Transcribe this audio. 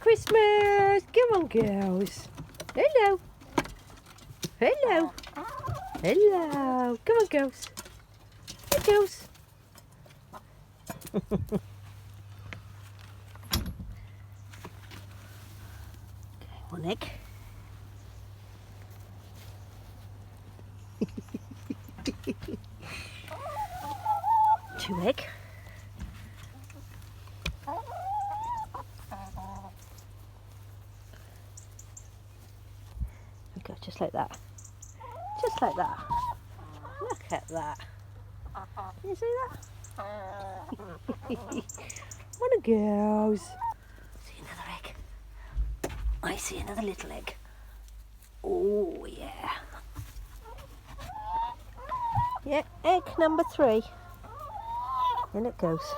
Christmas. Come on, girls. Hello. Hello. Hello. Come on, girls. Hey, girls. One egg. Two egg. Okay, just like that. Just like that. Look at that. Can you see that? One of girls. See another egg. I see another little egg. Oh yeah. Yeah, egg number 3. In it goes.